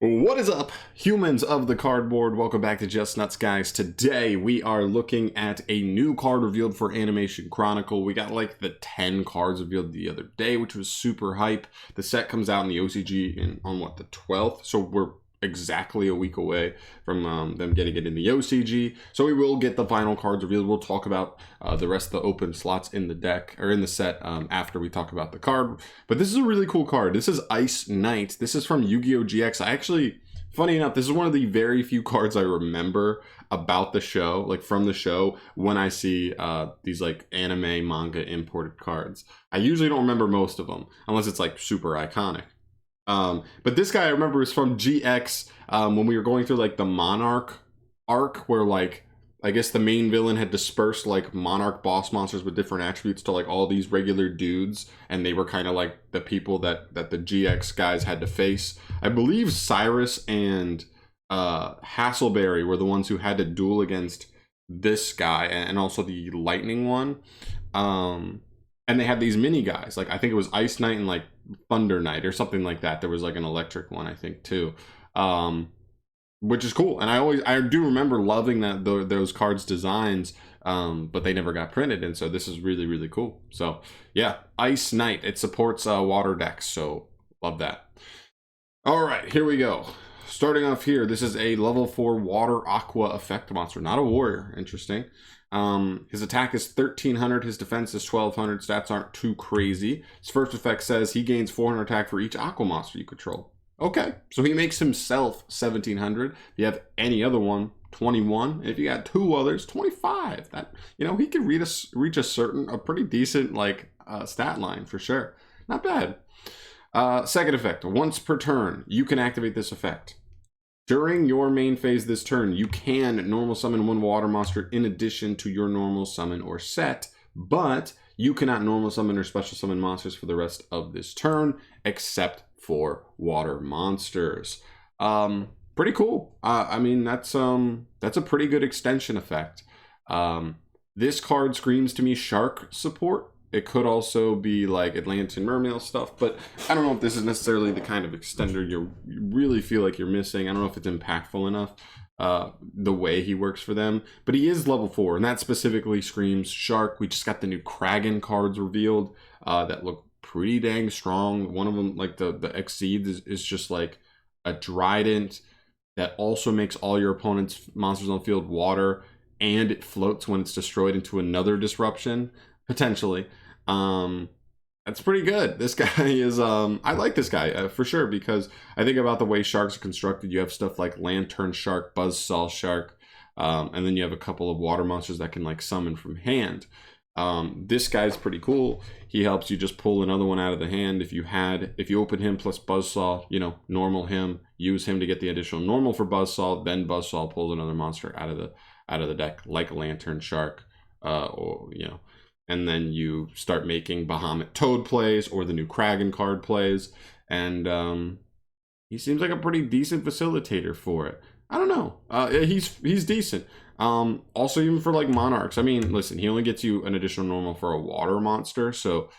What is up, humans of the cardboard? Welcome back to Just Nuts, guys. Today we are looking at a new card revealed for Animation Chronicle. We got like the 10 cards revealed the other day, which was super hype. The set comes out in the OCG on what, the 12th? So we're exactly a week away from them getting it in the OCG. So we will get the final cards revealed. We'll talk about the rest of the open slots in the deck or in the set after we talk about the card. But this is a really cool card. This is Ice Knight. This is from Yu-Gi-Oh! GX. I actually, funny enough, this is one of the very few cards I remember about the show, like from the show, when I see these like anime manga imported cards. I usually don't remember most of them unless it's like super iconic. But this guy I remember is from GX when we were going through like the Monarch arc, where like I guess the main villain had dispersed like Monarch boss monsters with different attributes to like all these regular dudes, and they were kind of like the people that the GX guys had to face. I believe Cyrus and Hasselberry were the ones who had to duel against this guy and also the Lightning one. And they had these mini guys, like I think it was Ice Knight and like Thunder Knight or something like that. There was like an electric one, I think, too, which is cool. And I do remember loving that those cards designs, but they never got printed, and so this is really, really cool. So yeah, Ice Knight. It supports water decks, so love that. All right, here we go. Starting off here, this is a level 4 water aqua effect monster, not a warrior. Interesting. His attack is 1300, his defense is 1200, stats aren't too crazy. His first effect says he gains 400 attack for each aqua monster you control. Okay, so he makes himself 1700. If you have any other one, 21. If you got two others, 25. That, you know, he could reach a pretty decent like stat line for sure. Not bad. Second effect, once per turn, you can activate this effect. During your main phase this turn, you can normal summon one water monster in addition to your normal summon or set, but you cannot normal summon or special summon monsters for the rest of this turn, except for water monsters. Pretty cool. I mean, that's a pretty good extension effect. This card screams to me shark support. It could also be like Atlantean mermail stuff, but I don't know if this is necessarily the kind of extender you really feel like you're missing. I don't know if it's impactful enough the way he works for them, but he is level 4, and that specifically screams shark. We just got the new Kraken cards revealed that look pretty dang strong. One of them, like the Exceed, is just like a trident that also makes all your opponent's monsters on the field water, and it floats when it's destroyed into another disruption. Potentially. That's pretty good. This guy is, I like this guy for sure, because I think about the way sharks are constructed. You have stuff like Lantern Shark, Buzzsaw Shark, and then you have a couple of water monsters that can like summon from hand. This guy's pretty cool. He helps you just pull another one out of the hand. If you open him plus Buzzsaw, you know, normal him, use him to get the additional normal for Buzzsaw, then Buzzsaw pulls another monster out of the deck, like Lantern Shark, or, you know. And then you start making Bahamut Toad plays or the new Kraken card plays. And he seems like a pretty decent facilitator for it. I don't know. He's decent. Also, even for like Monarchs. I mean, listen, he only gets you an additional normal for a water monster. So,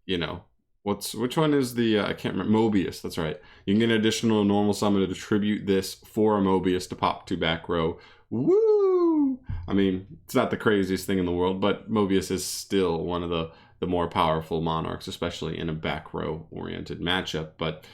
you know, which one is the, I can't remember, Mobius. That's right. You can get an additional normal summon to tribute this for a Mobius to pop to back row. Woo! I mean, it's not the craziest thing in the world, but Mobius is still one of the more powerful monarchs, especially in a back row oriented matchup. But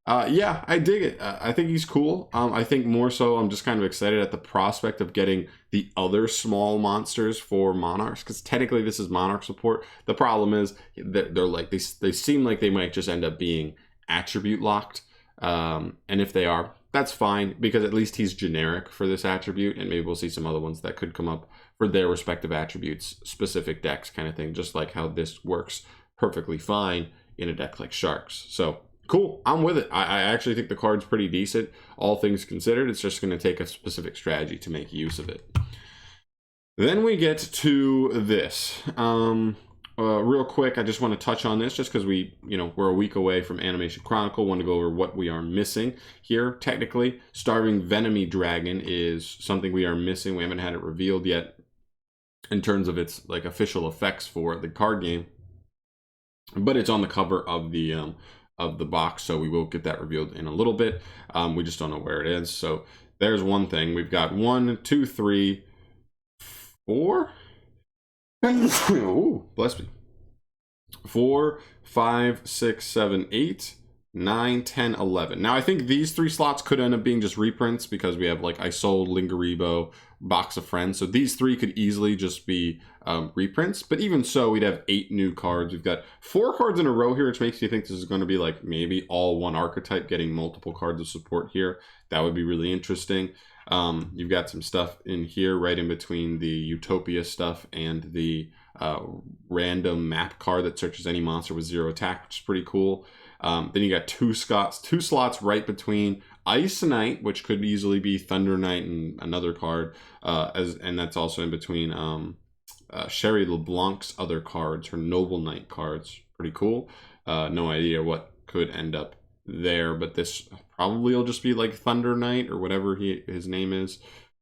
yeah, I dig it. I think he's cool. I think more so I'm just kind of excited at the prospect of getting the other small monsters for monarchs, because technically this is monarch support. The problem is that they're like, they seem like they might just end up being attribute locked. And if they are, that's fine, because at least he's generic for this attribute, and maybe we'll see some other ones that could come up for their respective attributes, specific decks kind of thing, just like how this works perfectly fine in a deck like Sharks. So cool, I'm with it. I actually think the card's pretty decent, all things considered. It's just going to take a specific strategy to make use of it. Then we get to this. Real quick, I just want to touch on this just because we're a week away from Animation Chronicle. Want to go over what we are missing here. Technically, Starving Venomy Dragon is something we are missing. We haven't had it revealed yet in terms of its like official effects for the card game, but it's on the cover of the of the box, so we will get that revealed in a little bit. We just don't know where it is. So there's one thing. We've got 1, 2, 3, 4. Ooh, bless me. 4, 5, 6, 7, 8, 9, 10, 11. Now I think these 3 slots could end up being just reprints because we have like Isold, Lingaribo, Box of Friends. So these 3 could easily just be reprints. But even so, we'd have 8 new cards. We've got 4 cards in a row here, which makes you think this is going to be like maybe all one archetype getting multiple cards of support here. That would be really interesting. You've got some stuff in here right in between the Utopia stuff and the random map card that searches any monster with 0 attack, which is pretty cool. Then you got two slots right between Ice Knight, which could easily be Thunder Knight and another card, and that's also in between Sherry LeBlanc's other cards, her Noble Knight cards. Pretty cool. No idea what could end up there, but this probably will just be like Thunder Knight or whatever his name is.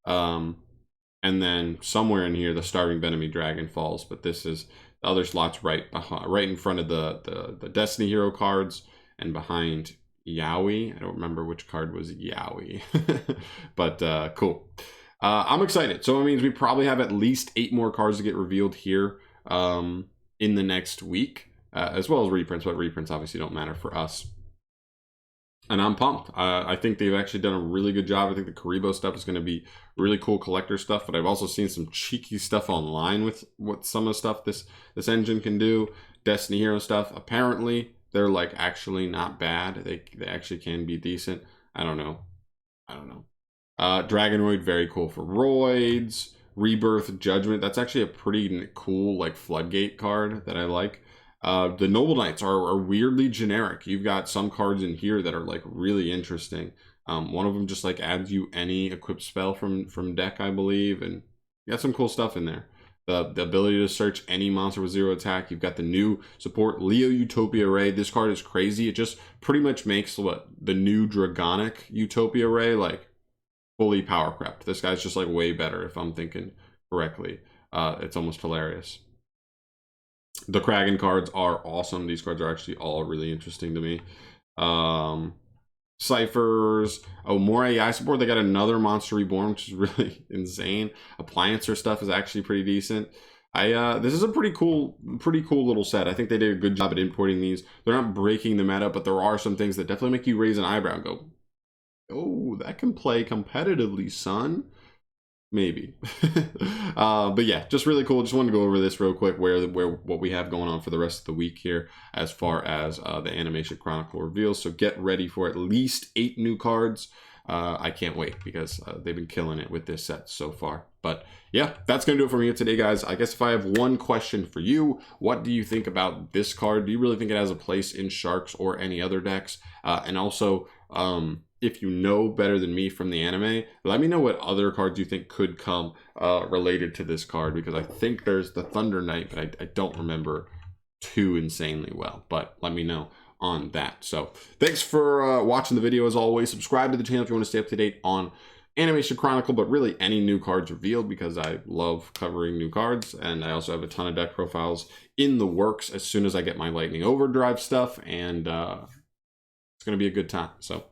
And then somewhere in here, the Starving Venomy Dragon falls, but this is the other slots right behind, right in front of the Destiny Hero cards and behind Yowie. I don't remember which card was Yowie, but cool. I'm excited. So it means we probably have at least 8 more cards to get revealed here in the next week, as well as reprints, but reprints obviously don't matter for us. And I'm pumped. I think they've actually done a really good job. I think the Karibo stuff is going to be really cool collector stuff, but I've also seen some cheeky stuff online with what some of the stuff this engine can do. Destiny Hero stuff, apparently they're like actually not bad. They actually can be decent. I don't know. Dragonoid, very cool for Roids. Rebirth, Judgment, that's actually a pretty cool like Floodgate card that I like. The Noble Knights are weirdly generic. You've got some cards in here that are like really interesting. One of them just like adds you any equipped spell from deck, I believe, and you got some cool stuff in there. The ability to search any monster with 0 attack. You've got the new support Leo Utopia Ray. This card is crazy. It just pretty much makes what the new Dragonic Utopia Ray like fully power crept. This guy's just like way better if I'm thinking correctly. It's almost hilarious. The Kraken cards are awesome. These cards are actually all really interesting to me. Ciphers. Oh, more AI support. They got another Monster Reborn, which is really insane. Appliancer stuff is actually pretty decent. This is a pretty cool little set. I think they did a good job at importing these. They're not breaking the meta, but there are some things that definitely make you raise an eyebrow and go, oh, that can play competitively, son. Maybe. But yeah, just really cool. Just wanted to go over this real quick, what we have going on for the rest of the week here as far as the Animation Chronicle reveals. So get ready for at least 8 new cards. I can't wait because they've been killing it with this set so far. But yeah, that's going to do it for me today, guys. I guess if I have one question for you, what do you think about this card? Do you really think it has a place in Sharks or any other decks? And also, if you know better than me from the anime, let me know what other cards you think could come related to this card, because I think there's the Thunder Knight, but I don't remember too insanely well. But let me know on that. So thanks for watching the video. As always, subscribe to the channel if you want to stay up to date on Animation Chronicle, but really any new cards revealed, because I love covering new cards, and I also have a ton of deck profiles in the works as soon as I get my Lightning Overdrive stuff, and it's going to be a good time. So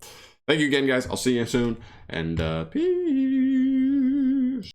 thank you again, guys. I'll see you soon, and peace.